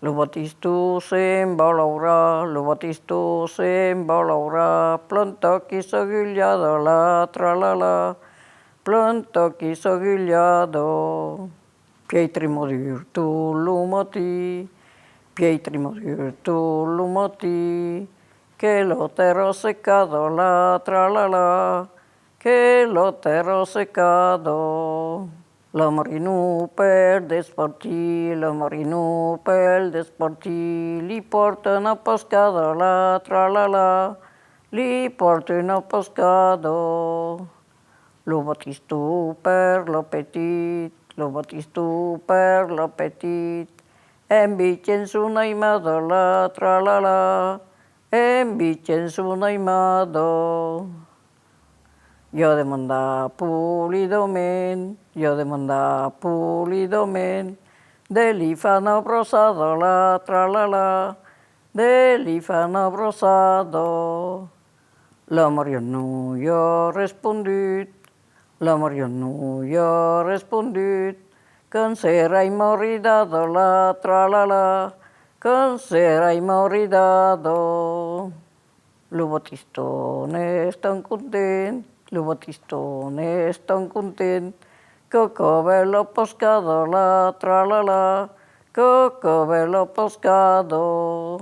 Lo batisto sembra l'aurà, lo batisto sembra l'aurà, planta chi s'agugliada la tralala, planta chi s'agugliado. Pietri morir tu lumati, Pietri morir tu lumati, che lo terro seccado la tralala, che lo terro seccado. La marinu per despartir, la marinu per despartir, li porta una pescada la tralala, li porta una pescado. Lo batisto per l'apetit, lo batisto per l'apetit, en Vicenzo naimado la tralala, en Vicenzo naimado. Yo demanda pulidomen, yo demanda pulidomen, delifano brosado la tralala, delifano brosado. La Mariano yo respondit, la Mariano yo respondit, cansera y moridado la tralala, cansera y moridado. Los batistones tan content, los batistones tan content, que bello pescado la tralala, que bello pescado.